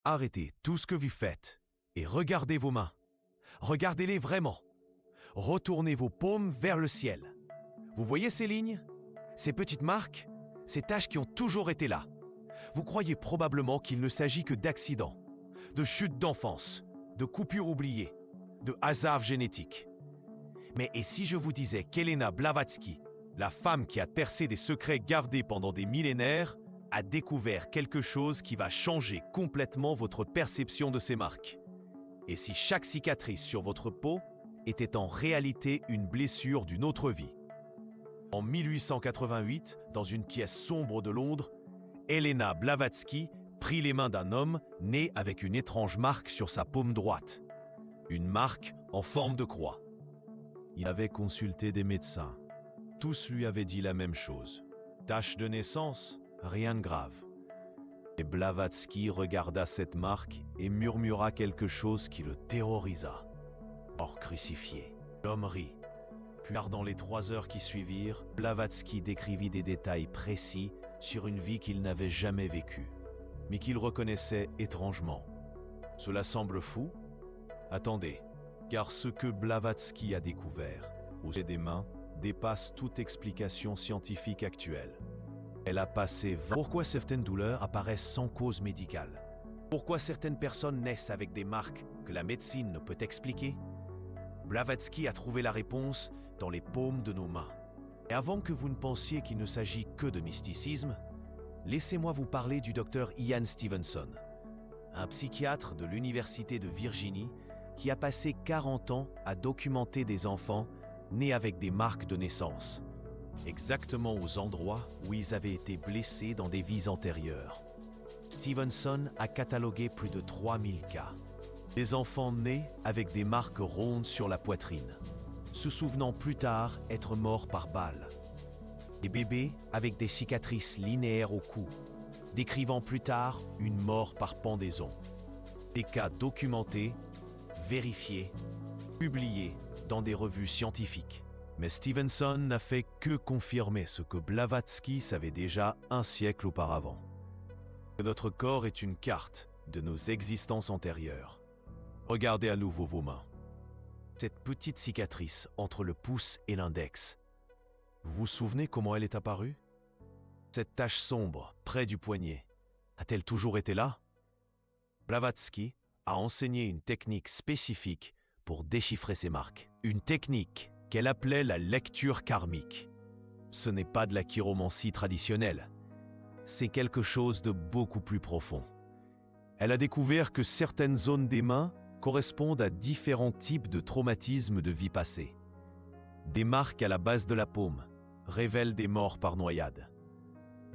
Arrêtez tout ce que vous faites et regardez vos mains. Regardez-les vraiment. Retournez vos paumes vers le ciel. Vous voyez ces lignes? Ces petites marques? Ces taches qui ont toujours été là. Vous croyez probablement qu'il ne s'agit que d'accidents, de chutes d'enfance, de coupures oubliées, de hasards génétiques. Mais et si je vous disais qu'Helena Blavatsky, la femme qui a percé des secrets gardés pendant des millénaires, a découvert quelque chose qui va changer complètement votre perception de ces marques? Et si chaque cicatrice sur votre peau était en réalité une blessure d'une autre vie? En 1888, dans une pièce sombre de Londres, Helena Blavatsky prit les mains d'un homme né avec une étrange marque sur sa paume droite. Une marque en forme de croix. Il avait consulté des médecins. Tous lui avaient dit la même chose. Tache de naissance, rien de grave. Et Blavatsky regarda cette marque et murmura quelque chose qui le terrorisa. Mort crucifié, l'homme rit. Puis, dans les 3 heures qui suivirent, Blavatsky décrivit des détails précis sur une vie qu'il n'avait jamais vécue, mais qu'il reconnaissait étrangement. Cela semble fou? Attendez, car ce que Blavatsky a découvert, au sujet des mains, dépasse toute explication scientifique actuelle. Elle a passé 20... Pourquoi certaines douleurs apparaissent sans cause médicale? Pourquoi certaines personnes naissent avec des marques que la médecine ne peut expliquer? Blavatsky a trouvé la réponse dans les paumes de nos mains. Et avant que vous ne pensiez qu'il ne s'agit que de mysticisme, laissez-moi vous parler du docteur Ian Stevenson, un psychiatre de l'Université de Virginie qui a passé 40 ans à documenter des enfants nés avec des marques de naissance, exactement aux endroits où ils avaient été blessés dans des vies antérieures. Stevenson a catalogué plus de 3000 cas. Des enfants nés avec des marques rondes sur la poitrine, se souvenant plus tard être morts par balle. Des bébés avec des cicatrices linéaires au cou, décrivant plus tard une mort par pendaison. Des cas documentés, vérifiés, publiés dans des revues scientifiques. Mais Stevenson n'a fait que confirmer ce que Blavatsky savait déjà un siècle auparavant. Que notre corps est une carte de nos existences antérieures. Regardez à nouveau vos mains. Cette petite cicatrice entre le pouce et l'index. Vous vous souvenez comment elle est apparue? Cette tache sombre près du poignet, a-t-elle toujours été là? Blavatsky a enseigné une technique spécifique pour déchiffrer ces marques. Une technique qu'elle appelait la lecture karmique. Ce n'est pas de la chiromancie traditionnelle. C'est quelque chose de beaucoup plus profond. Elle a découvert que certaines zones des mains correspondent à différents types de traumatismes de vie passée. Des marques à la base de la paume révèlent des morts par noyade.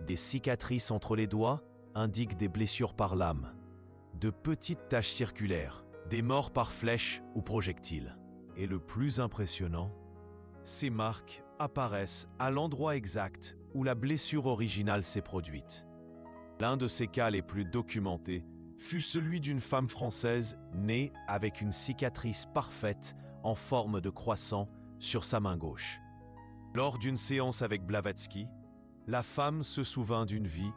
Des cicatrices entre les doigts indiquent des blessures par lame. De petites taches circulaires, des morts par flèche ou projectiles. Et le plus impressionnant, ces marques apparaissent à l'endroit exact où la blessure originale s'est produite. L'un de ces cas les plus documentés fut celui d'une femme française née avec une cicatrice parfaite en forme de croissant sur sa main gauche. Lors d'une séance avec Blavatsky, la femme se souvint d'une vie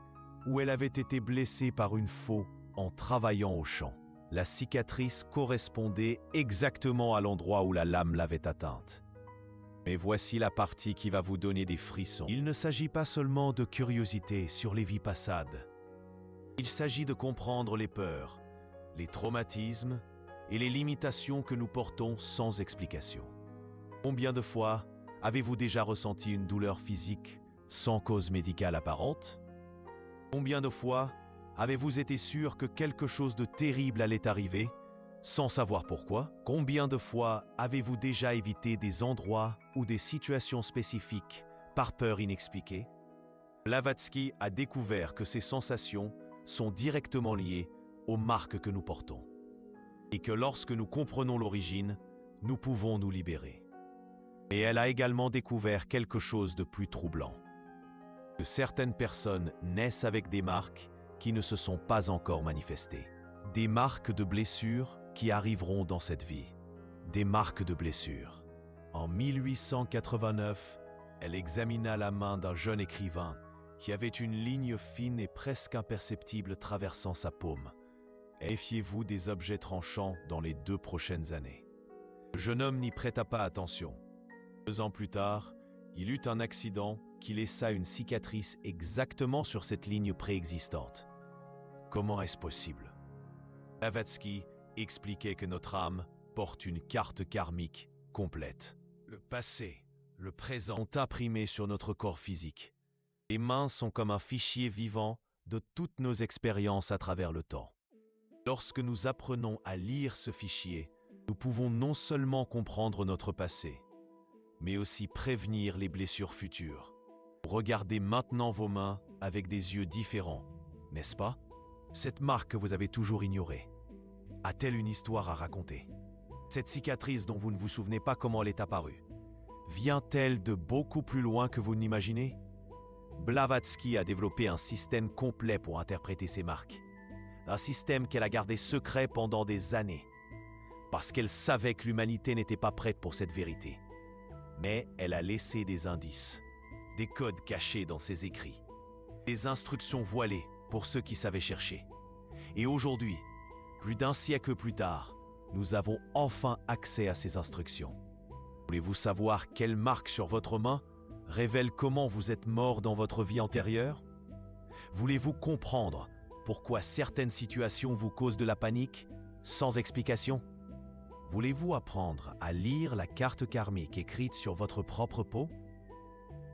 où elle avait été blessée par une faux en travaillant au champ. La cicatrice correspondait exactement à l'endroit où la lame l'avait atteinte. Mais voici la partie qui va vous donner des frissons. Il ne s'agit pas seulement de curiosité sur les vies passades. Il s'agit de comprendre les peurs, les traumatismes et les limitations que nous portons sans explication. Combien de fois avez-vous déjà ressenti une douleur physique sans cause médicale apparente? Combien de fois avez-vous été sûr que quelque chose de terrible allait arriver sans savoir pourquoi? Combien de fois avez-vous déjà évité des endroits ou des situations spécifiques par peur inexpliquée? Blavatsky a découvert que ces sensations sont directement liées aux marques que nous portons et que lorsque nous comprenons l'origine, nous pouvons nous libérer. Et elle a également découvert quelque chose de plus troublant, que certaines personnes naissent avec des marques qui ne se sont pas encore manifestées. Des marques de blessures qui arriveront dans cette vie. Des marques de blessures. En 1889, elle examina la main d'un jeune écrivain qui avait une ligne fine et presque imperceptible traversant sa paume. Méfiez-vous des objets tranchants dans les 2 prochaines années. Le jeune homme n'y prêta pas attention. 2 ans plus tard, il eut un accident qui laissa une cicatrice exactement sur cette ligne préexistante. Comment est-ce possible? Blavatsky expliquait que notre âme porte une carte karmique complète. Le passé, le présent sont imprimés sur notre corps physique. Les mains sont comme un fichier vivant de toutes nos expériences à travers le temps. Lorsque nous apprenons à lire ce fichier, nous pouvons non seulement comprendre notre passé, mais aussi prévenir les blessures futures. Regardez maintenant vos mains avec des yeux différents, n'est-ce pas? Cette marque que vous avez toujours ignorée a-t-elle une histoire à raconter? Cette cicatrice dont vous ne vous souvenez pas comment elle est apparue, vient-elle de beaucoup plus loin que vous n'imaginez? Blavatsky a développé un système complet pour interpréter ces marques. Un système qu'elle a gardé secret pendant des années, parce qu'elle savait que l'humanité n'était pas prête pour cette vérité. Mais elle a laissé des indices, des codes cachés dans ses écrits, des instructions voilées pour ceux qui savaient chercher. Et aujourd'hui, plus d'1 siècle plus tard, nous avons enfin accès à ces instructions. Voulez-vous savoir quelle marque sur votre main révèle comment vous êtes mort dans votre vie antérieure? Voulez-vous comprendre pourquoi certaines situations vous causent de la panique sans explication? Voulez-vous apprendre à lire la carte karmique écrite sur votre propre peau?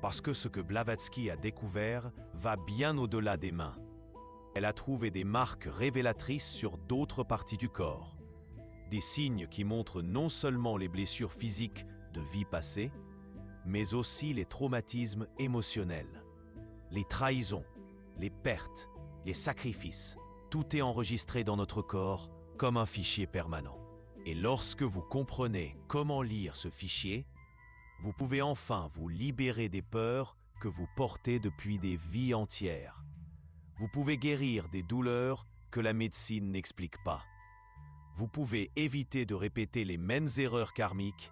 Parce que ce que Blavatsky a découvert va bien au-delà des mains. Elle a trouvé des marques révélatrices sur d'autres parties du corps. Des signes qui montrent non seulement les blessures physiques de vie passée, mais aussi les traumatismes émotionnels, les trahisons, les pertes, les sacrifices. Tout est enregistré dans notre corps comme un fichier permanent. Et lorsque vous comprenez comment lire ce fichier, vous pouvez enfin vous libérer des peurs que vous portez depuis des vies entières. Vous pouvez guérir des douleurs que la médecine n'explique pas. Vous pouvez éviter de répéter les mêmes erreurs karmiques,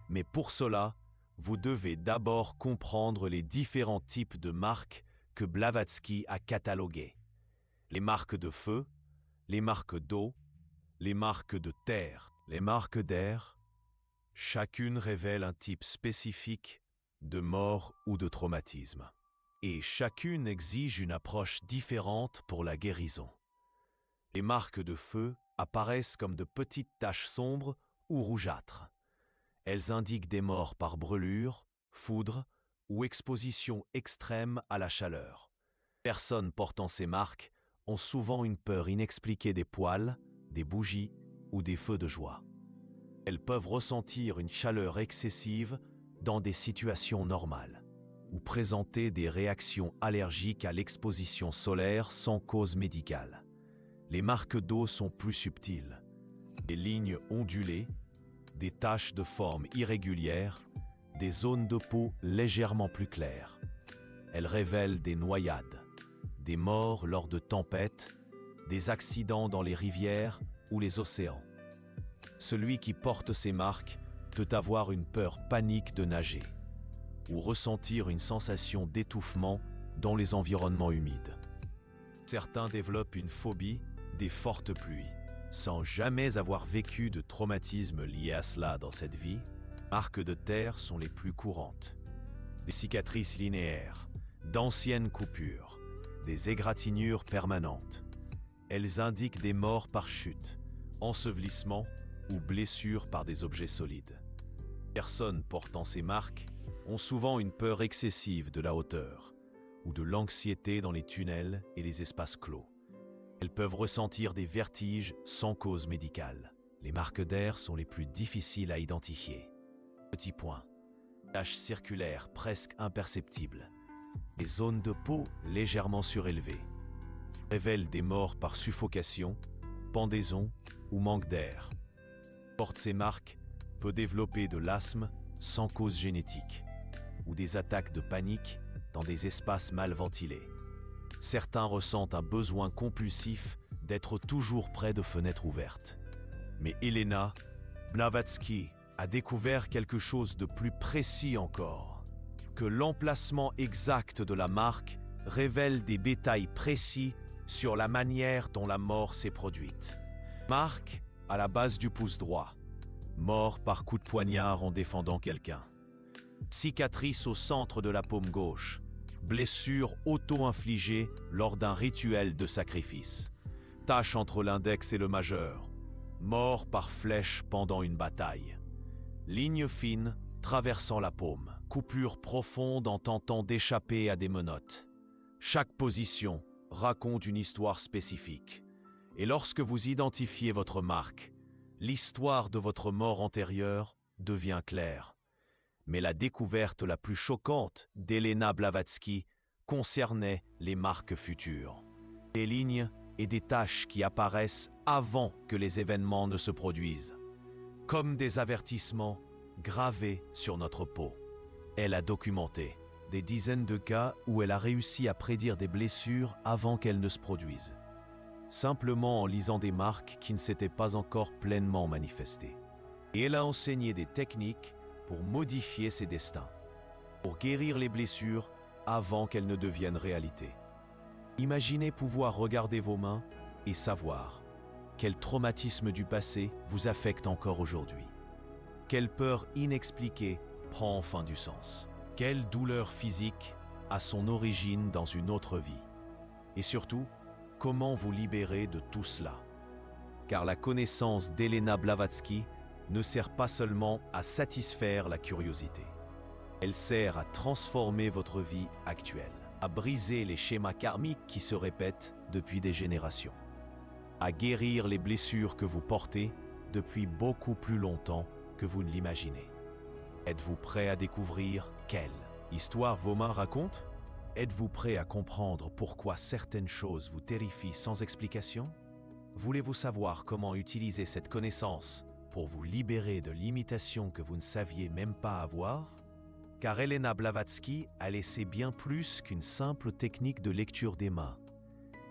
mais pour cela, vous devez d'abord comprendre les différents types de marques que Blavatsky a cataloguées. Les marques de feu, les marques d'eau, les marques de terre, les marques d'air. Chacune révèle un type spécifique de mort ou de traumatisme. Et chacune exige une approche différente pour la guérison. Les marques de feu apparaissent comme de petites taches sombres ou rougeâtres. Elles indiquent des morts par brûlure, foudre ou exposition extrême à la chaleur. Les personnes portant ces marques ont souvent une peur inexpliquée des poils, des bougies ou des feux de joie. Elles peuvent ressentir une chaleur excessive dans des situations normales ou présenter des réactions allergiques à l'exposition solaire sans cause médicale. Les marques d'eau sont plus subtiles. Des lignes ondulées, des taches de forme irrégulière, des zones de peau légèrement plus claires. Elles révèlent des noyades, des morts lors de tempêtes, des accidents dans les rivières ou les océans. Celui qui porte ces marques peut avoir une peur panique de nager ou ressentir une sensation d'étouffement dans les environnements humides. Certains développent une phobie des fortes pluies. Sans jamais avoir vécu de traumatisme lié à cela dans cette vie, les marques de terre sont les plus courantes. Des cicatrices linéaires, d'anciennes coupures, des égratignures permanentes. Elles indiquent des morts par chute, ensevelissement ou blessures par des objets solides. Les personnes portant ces marques ont souvent une peur excessive de la hauteur ou de l'anxiété dans les tunnels et les espaces clos. Elles peuvent ressentir des vertiges sans cause médicale. Les marques d'air sont les plus difficiles à identifier. Petit point. Taches circulaires presque imperceptibles. Les zones de peau légèrement surélevées. Révèlent des morts par suffocation, pendaison ou manque d'air. Porte ces marques peut développer de l'asthme sans cause génétique ou des attaques de panique dans des espaces mal ventilés. Certains ressentent un besoin compulsif d'être toujours près de fenêtres ouvertes. Mais Elena Blavatsky a découvert quelque chose de plus précis encore, que l'emplacement exact de la marque révèle des détails précis sur la manière dont la mort s'est produite. Marque à la base du pouce droit, mort par coup de poignard en défendant quelqu'un. Cicatrice au centre de la paume gauche, blessure auto-infligée lors d'un rituel de sacrifice. Tache entre l'index et le majeur, mort par flèche pendant une bataille. Ligne fine traversant la paume, coupure profonde en tentant d'échapper à des menottes. Chaque position raconte une histoire spécifique. Et lorsque vous identifiez votre marque, l'histoire de votre mort antérieure devient claire. Mais la découverte la plus choquante d'Elena Blavatsky concernait les marques futures. Des lignes et des taches qui apparaissent avant que les événements ne se produisent. Comme des avertissements gravés sur notre peau. Elle a documenté des dizaines de cas où elle a réussi à prédire des blessures avant qu'elles ne se produisent, simplement en lisant des marques qui ne s'étaient pas encore pleinement manifestées. Et elle a enseigné des techniques pour modifier ses destins, pour guérir les blessures avant qu'elles ne deviennent réalité. Imaginez pouvoir regarder vos mains et savoir quel traumatisme du passé vous affecte encore aujourd'hui. Quelle peur inexpliquée prend enfin du sens. Quelle douleur physique a son origine dans une autre vie. Et surtout, comment vous libérer de tout cela. Car la connaissance d'Elena Blavatsky ne sert pas seulement à satisfaire la curiosité. Elle sert à transformer votre vie actuelle, à briser les schémas karmiques qui se répètent depuis des générations, à guérir les blessures que vous portez depuis beaucoup plus longtemps que vous ne l'imaginez. Êtes-vous prêt à découvrir quelle histoire vos mains racontent? Êtes-vous prêt à comprendre pourquoi certaines choses vous terrifient sans explication? Voulez-vous savoir comment utiliser cette connaissance pour vous libérer de limitations que vous ne saviez même pas avoir? Car Elena Blavatsky a laissé bien plus qu'une simple technique de lecture des mains.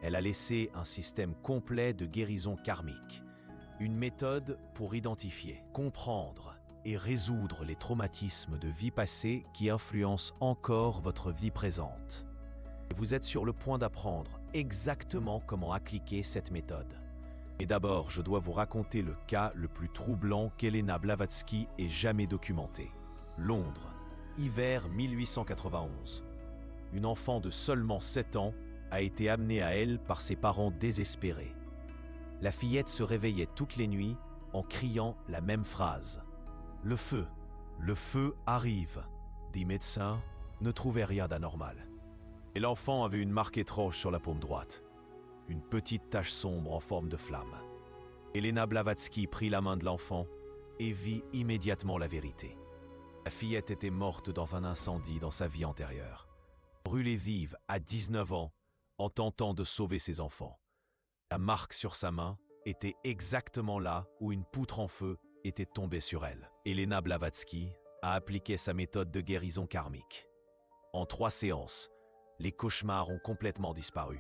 Elle a laissé un système complet de guérison karmique, une méthode pour identifier, comprendre et résoudre les traumatismes de vie passée qui influencent encore votre vie présente. Vous êtes sur le point d'apprendre exactement comment appliquer cette méthode. Et d'abord, je dois vous raconter le cas le plus troublant qu'Elena Blavatsky ait jamais documenté. Londres, hiver 1891. Une enfant de seulement 7 ans a été amenée à elle par ses parents désespérés. La fillette se réveillait toutes les nuits en criant la même phrase. « Le feu arrive !» Des médecins ne trouvaient rien d'anormal. Et l'enfant avait une marque étrange sur la paume droite. Une petite tache sombre en forme de flamme. Elena Blavatsky prit la main de l'enfant et vit immédiatement la vérité. La fillette était morte dans un incendie dans sa vie antérieure. Brûlée vive à 19 ans en tentant de sauver ses enfants. La marque sur sa main était exactement là où une poutre en feu était tombée sur elle. Elena Blavatsky a appliqué sa méthode de guérison karmique. En 3 séances, les cauchemars ont complètement disparu.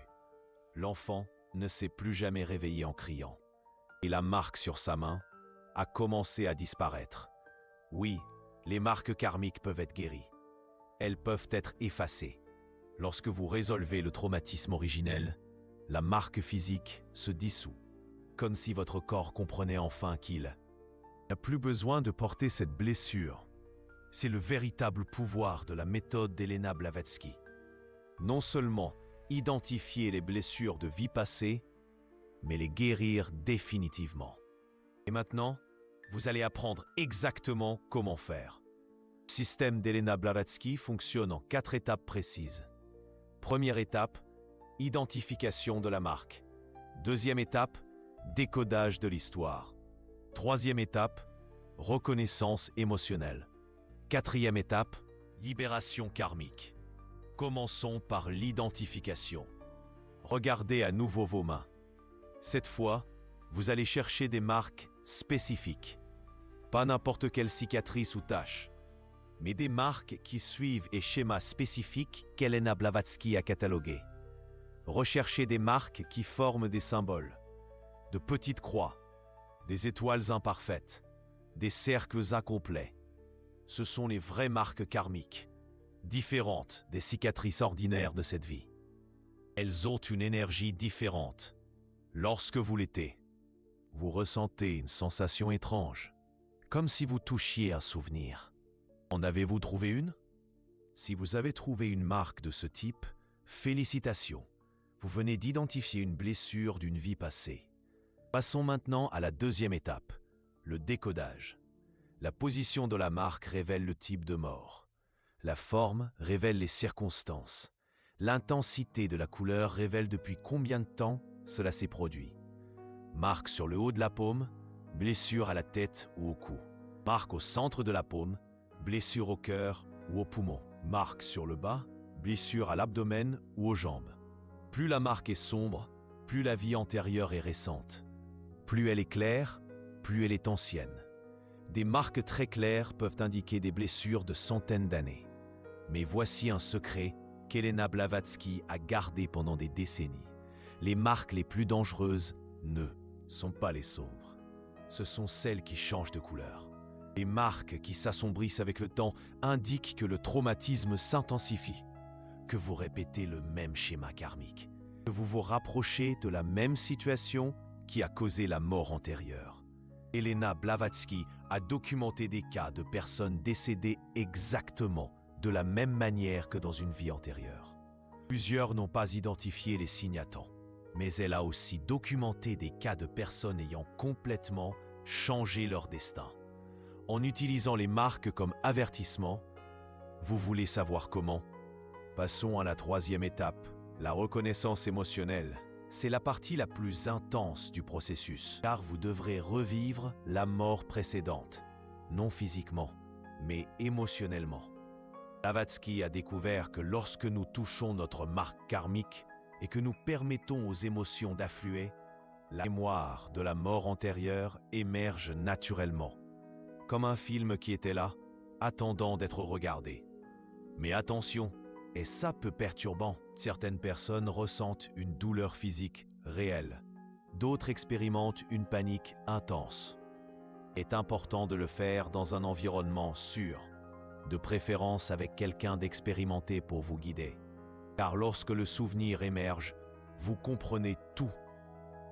L'enfant ne s'est plus jamais réveillé en criant. Et la marque sur sa main a commencé à disparaître. Oui, les marques karmiques peuvent être guéries. Elles peuvent être effacées. Lorsque vous résolvez le traumatisme originel, la marque physique se dissout, comme si votre corps comprenait enfin qu'il n'a plus besoin de porter cette blessure. C'est le véritable pouvoir de la méthode d'Elena Blavatsky. Non seulement identifier les blessures de vie passée, mais les guérir définitivement. Et maintenant, vous allez apprendre exactement comment faire. Le système d'Elena Blavatsky fonctionne en 4 étapes précises. Première étape, identification de la marque. Deuxième étape, décodage de l'histoire. Troisième étape, reconnaissance émotionnelle. Quatrième étape, libération karmique. Commençons par l'identification. Regardez à nouveau vos mains. Cette fois, vous allez chercher des marques spécifiques. Pas n'importe quelle cicatrice ou tache, mais des marques qui suivent les schémas spécifiques qu'Elena Blavatsky a catalogués. Recherchez des marques qui forment des symboles, de petites croix, des étoiles imparfaites, des cercles incomplets. Ce sont les vraies marques karmiques, différentes des cicatrices ordinaires de cette vie. Elles ont une énergie différente. Lorsque vous l'étez, vous ressentez une sensation étrange, comme si vous touchiez un souvenir. En avez-vous trouvé une? Si vous avez trouvé une marque de ce type, félicitations. Vous venez d'identifier une blessure d'une vie passée. Passons maintenant à la deuxième étape, le décodage. La position de la marque révèle le type de mort. La forme révèle les circonstances. L'intensité de la couleur révèle depuis combien de temps cela s'est produit. Marque sur le haut de la paume, blessure à la tête ou au cou. Marque au centre de la paume, blessure au cœur ou au poumon. Marque sur le bas, blessure à l'abdomen ou aux jambes. Plus la marque est sombre, plus la vie antérieure est récente. Plus elle est claire, plus elle est ancienne. Des marques très claires peuvent indiquer des blessures de centaines d'années. Mais voici un secret qu'Elena Blavatsky a gardé pendant des décennies. Les marques les plus dangereuses ne sont pas les sombres. Ce sont celles qui changent de couleur. Les marques qui s'assombrissent avec le temps indiquent que le traumatisme s'intensifie, que vous répétez le même schéma karmique, que vous vous rapprochez de la même situation qui a causé la mort antérieure. Elena Blavatsky a documenté des cas de personnes décédées exactement de la même manière que dans une vie antérieure. Plusieurs n'ont pas identifié les signes à temps, mais elle a aussi documenté des cas de personnes ayant complètement changé leur destin. En utilisant les marques comme avertissement, vous voulez savoir comment? Passons à la troisième étape, la reconnaissance émotionnelle. C'est la partie la plus intense du processus, car vous devrez revivre la mort précédente, non physiquement, mais émotionnellement. Blavatsky a découvert que lorsque nous touchons notre marque karmique et que nous permettons aux émotions d'affluer, la mémoire de la mort antérieure émerge naturellement, comme un film qui était là, attendant d'être regardé. Mais attention, et ça peut perturbant, certaines personnes ressentent une douleur physique réelle, d'autres expérimentent une panique intense. Il est important de le faire dans un environnement sûr, de préférence avec quelqu'un d'expérimenté pour vous guider. Car lorsque le souvenir émerge, vous comprenez tout.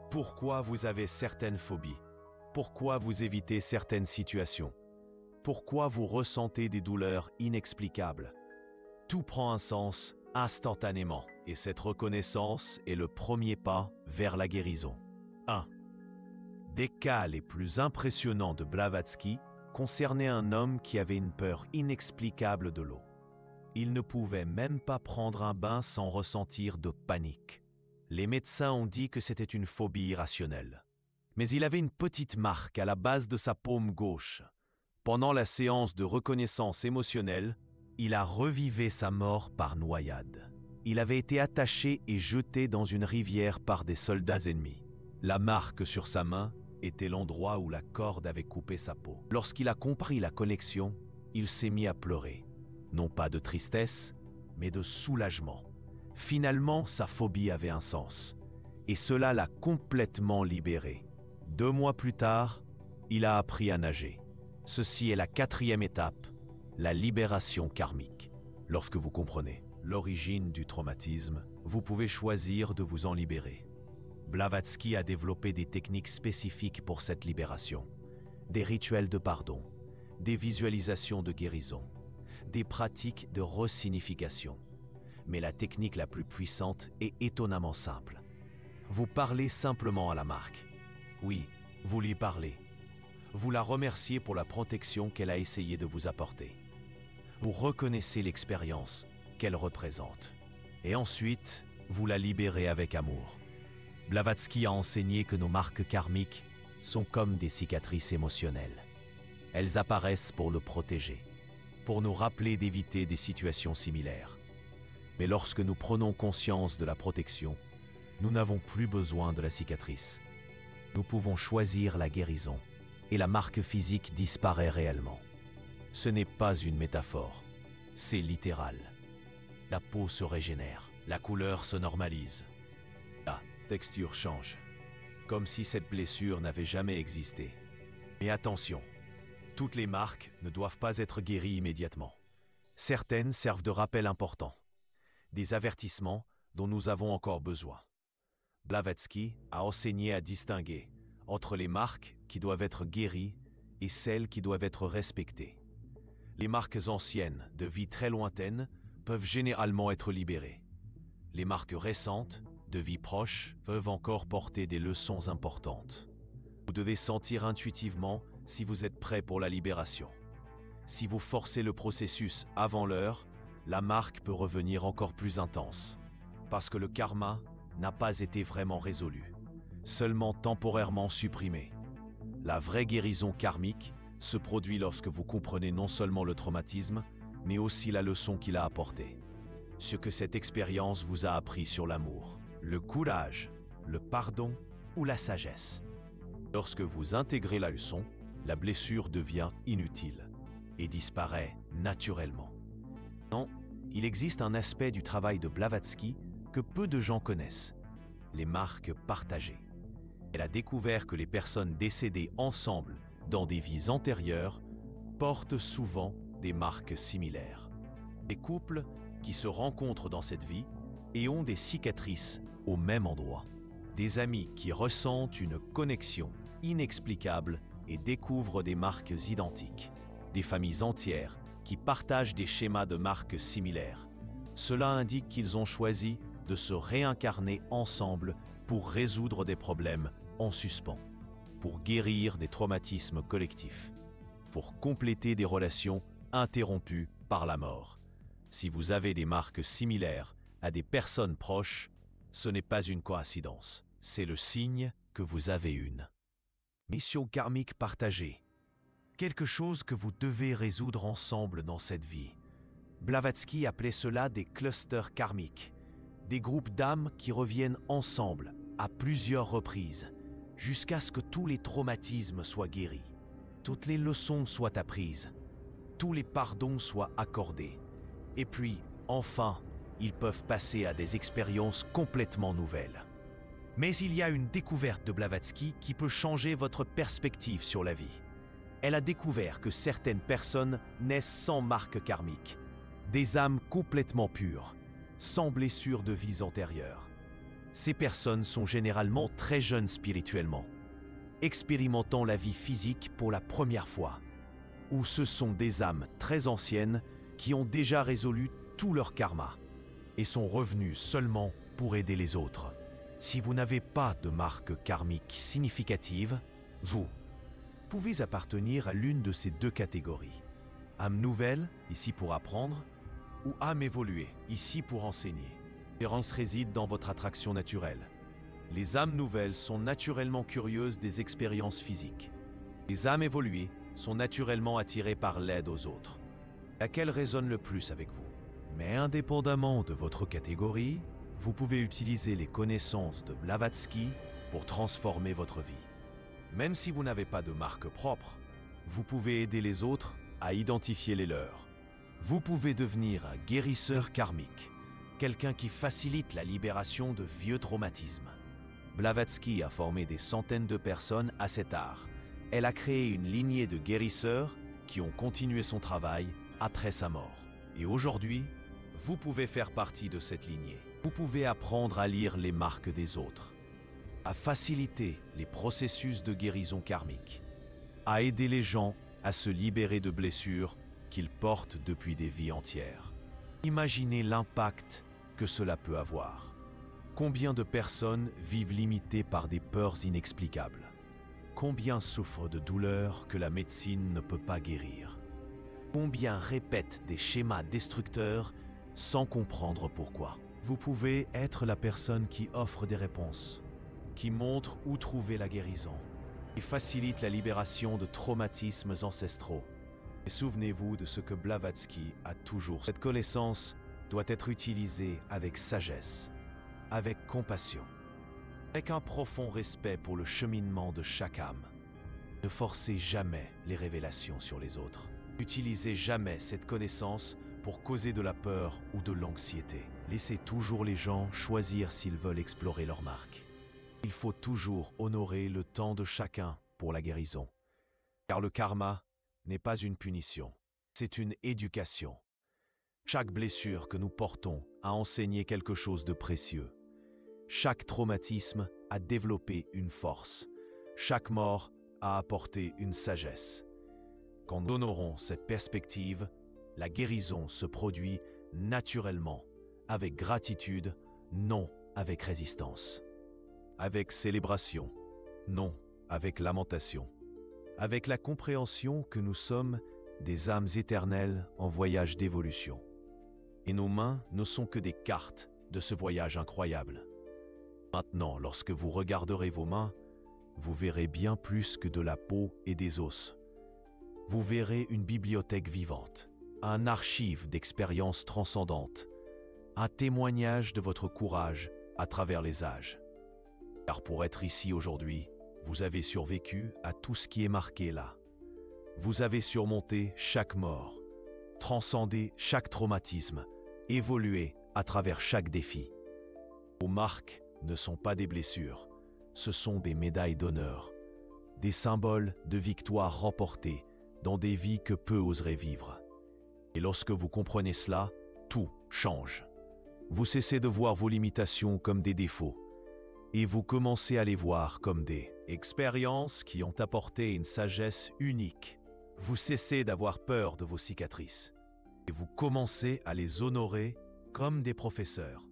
Pourquoi vous avez certaines phobies? Pourquoi vous évitez certaines situations? Pourquoi vous ressentez des douleurs inexplicables? Tout prend un sens instantanément, et cette reconnaissance est le premier pas vers la guérison. 1. Des cas les plus impressionnants de Blavatsky concernaient un homme qui avait une peur inexplicable de l'eau. Il ne pouvait même pas prendre un bain sans ressentir de panique. Les médecins ont dit que c'était une phobie irrationnelle. Mais il avait une petite marque à la base de sa paume gauche. Pendant la séance de reconnaissance émotionnelle, il a revivé sa mort par noyade. Il avait été attaché et jeté dans une rivière par des soldats ennemis. La marque sur sa main était l'endroit où la corde avait coupé sa peau. Lorsqu'il a compris la connexion, il s'est mis à pleurer. Non pas de tristesse, mais de soulagement. Finalement, sa phobie avait un sens. Et cela l'a complètement libéré. 2 mois plus tard, il a appris à nager. Ceci est la 4e étape, la libération karmique. Lorsque vous comprenez l'origine du traumatisme, vous pouvez choisir de vous en libérer. Blavatsky a développé des techniques spécifiques pour cette libération. Des rituels de pardon, des visualisations de guérison, des pratiques de resignification. Mais la technique la plus puissante est étonnamment simple. Vous parlez simplement à la marque. Oui, vous lui parlez. Vous la remerciez pour la protection qu'elle a essayé de vous apporter. Vous reconnaissez l'expérience qu'elle représente. Et ensuite, vous la libérez avec amour. Blavatsky a enseigné que nos marques karmiques sont comme des cicatrices émotionnelles. Elles apparaissent pour nous protéger, pour nous rappeler d'éviter des situations similaires. Mais lorsque nous prenons conscience de la protection, nous n'avons plus besoin de la cicatrice. Nous pouvons choisir la guérison et la marque physique disparaît réellement. Ce n'est pas une métaphore, c'est littéral. La peau se régénère, la couleur se normalise. La texture change, comme si cette blessure n'avait jamais existé. Mais attention, toutes les marques ne doivent pas être guéries immédiatement. Certaines servent de rappel important, des avertissements dont nous avons encore besoin. Blavatsky a enseigné à distinguer entre les marques qui doivent être guéries et celles qui doivent être respectées. Les marques anciennes, de vie très lointaine, peuvent généralement être libérées. Les marques récentes, de vie proche, peuvent encore porter des leçons importantes. Vous devez sentir intuitivement si vous êtes prêt pour la libération. Si vous forcez le processus avant l'heure, la marque peut revenir encore plus intense, parce que le karma n'a pas été vraiment résolu, seulement temporairement supprimé. La vraie guérison karmique se produit lorsque vous comprenez non seulement le traumatisme, mais aussi la leçon qu'il a apportée. Ce que cette expérience vous a appris sur l'amour, le courage, le pardon ou la sagesse. Lorsque vous intégrez la leçon, la blessure devient inutile et disparaît naturellement. Non, il existe un aspect du travail de Blavatsky que peu de gens connaissent, les marques partagées. Elle a découvert que les personnes décédées ensemble dans des vies antérieures portent souvent des marques similaires. Des couples qui se rencontrent dans cette vie et ont des cicatrices au même endroit. Des amis qui ressentent une connexion inexplicable et découvrent des marques identiques. Des familles entières qui partagent des schémas de marques similaires. Cela indique qu'ils ont choisi de se réincarner ensemble pour résoudre des problèmes en suspens, pour guérir des traumatismes collectifs, pour compléter des relations interrompues par la mort. Si vous avez des marques similaires à des personnes proches, ce n'est pas une coïncidence, c'est le signe que vous avez une mission karmique partagée, quelque chose que vous devez résoudre ensemble dans cette vie. Blavatsky appelait cela des clusters karmiques, des groupes d'âmes qui reviennent ensemble à plusieurs reprises, jusqu'à ce que tous les traumatismes soient guéris, toutes les leçons soient apprises, tous les pardons soient accordés, et puis, enfin, ils peuvent passer à des expériences complètement nouvelles. Mais il y a une découverte de Blavatsky qui peut changer votre perspective sur la vie. Elle a découvert que certaines personnes naissent sans marque karmique, des âmes complètement pures, sans blessures de vies antérieures. Ces personnes sont généralement très jeunes spirituellement, expérimentant la vie physique pour la première fois, ou ce sont des âmes très anciennes qui ont déjà résolu tout leur karma et sont revenues seulement pour aider les autres. Si vous n'avez pas de marque karmique significative, vous pouvez appartenir à l'une de ces deux catégories. Âme nouvelle, ici pour apprendre, ou âme évoluée, ici pour enseigner. La différence réside dans votre attraction naturelle. Les âmes nouvelles sont naturellement curieuses des expériences physiques. Les âmes évoluées sont naturellement attirées par l'aide aux autres. Laquelle résonne le plus avec vous? Mais indépendamment de votre catégorie, vous pouvez utiliser les connaissances de Blavatsky pour transformer votre vie. Même si vous n'avez pas de marque propre, vous pouvez aider les autres à identifier les leurs. Vous pouvez devenir un guérisseur karmique, quelqu'un qui facilite la libération de vieux traumatismes. Blavatsky a formé des centaines de personnes à cet art. Elle a créé une lignée de guérisseurs qui ont continué son travail après sa mort. Et aujourd'hui, vous pouvez faire partie de cette lignée. Vous pouvez apprendre à lire les marques des autres, à faciliter les processus de guérison karmique, à aider les gens à se libérer de blessures qu'ils portent depuis des vies entières. Imaginez l'impact que cela peut avoir. Combien de personnes vivent limitées par des peurs inexplicables? Combien souffrent de douleurs que la médecine ne peut pas guérir? Combien répètent des schémas destructeurs sans comprendre pourquoi? Vous pouvez être la personne qui offre des réponses, qui montre où trouver la guérison, qui facilite la libération de traumatismes ancestraux. Et souvenez-vous de ce que Blavatsky a toujours. Cette connaissance doit être utilisée avec sagesse, avec compassion, avec un profond respect pour le cheminement de chaque âme. Ne forcez jamais les révélations sur les autres. N'utilisez jamais cette connaissance pour causer de la peur ou de l'anxiété. Laissez toujours les gens choisir s'ils veulent explorer leur marque. Il faut toujours honorer le temps de chacun pour la guérison. Car le karma n'est pas une punition, c'est une éducation. Chaque blessure que nous portons a enseigné quelque chose de précieux. Chaque traumatisme a développé une force. Chaque mort a apporté une sagesse. Quand nous honorons cette perspective, la guérison se produit naturellement, avec gratitude, non avec résistance. Avec célébration, non avec lamentation. Avec la compréhension que nous sommes des âmes éternelles en voyage d'évolution. Et nos mains ne sont que des cartes de ce voyage incroyable. Maintenant, lorsque vous regarderez vos mains, vous verrez bien plus que de la peau et des os. Vous verrez une bibliothèque vivante, un archive d'expériences transcendantes, un témoignage de votre courage à travers les âges. Car pour être ici aujourd'hui, vous avez survécu à tout ce qui est marqué là. Vous avez surmonté chaque mort, transcendé chaque traumatisme, évolué à travers chaque défi. Vos marques ne sont pas des blessures, ce sont des médailles d'honneur, des symboles de victoire remportées dans des vies que peu oseraient vivre. Et lorsque vous comprenez cela, tout change. Vous cessez de voir vos limitations comme des défauts et vous commencez à les voir comme des expériences qui ont apporté une sagesse unique. Vous cessez d'avoir peur de vos cicatrices et vous commencez à les honorer comme des professeurs.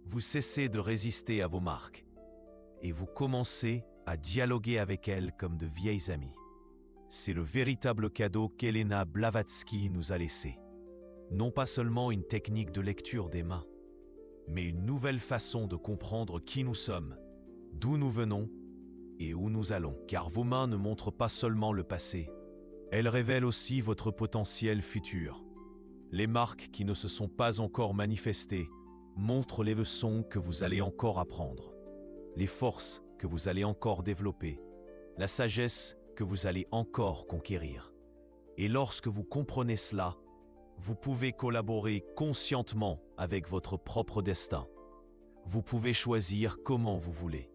Vous cessez de résister à vos marques et vous commencez à dialoguer avec elles comme de vieilles amies. C'est le véritable cadeau qu'Elena Blavatsky nous a laissé. Non pas seulement une technique de lecture des mains, mais une nouvelle façon de comprendre qui nous sommes, d'où nous venons et où nous allons. Car vos mains ne montrent pas seulement le passé, elles révèlent aussi votre potentiel futur. Les marques qui ne se sont pas encore manifestées montrent les leçons que vous allez encore apprendre, les forces que vous allez encore développer, la sagesse que vous allez encore conquérir. Et lorsque vous comprenez cela, vous pouvez collaborer conscientement avec votre propre destin. Vous pouvez choisir comment vous voulez.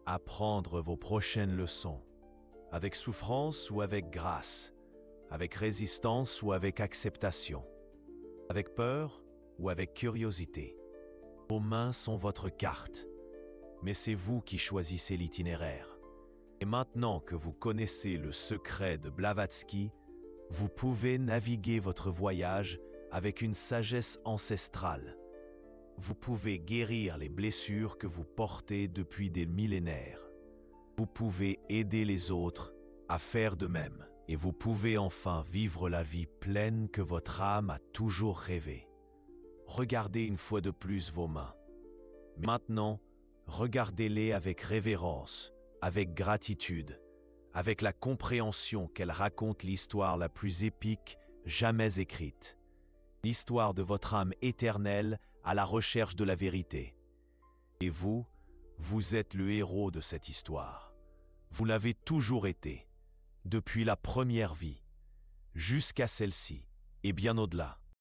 Apprendre vos prochaines leçons, avec souffrance ou avec grâce, avec résistance ou avec acceptation, avec peur ou avec curiosité. Vos mains sont votre carte, mais c'est vous qui choisissez l'itinéraire. Et maintenant que vous connaissez le secret de Blavatsky, vous pouvez naviguer votre voyage avec une sagesse ancestrale. Vous pouvez guérir les blessures que vous portez depuis des millénaires. Vous pouvez aider les autres à faire de même. Et vous pouvez enfin vivre la vie pleine que votre âme a toujours rêvé. Regardez une fois de plus vos mains. Maintenant, regardez-les avec révérence, avec gratitude, avec la compréhension qu'elles racontent l'histoire la plus épique jamais écrite. L'histoire de votre âme éternelle à la recherche de la vérité. Et vous, vous êtes le héros de cette histoire. Vous l'avez toujours été, depuis la première vie, jusqu'à celle-ci, et bien au-delà.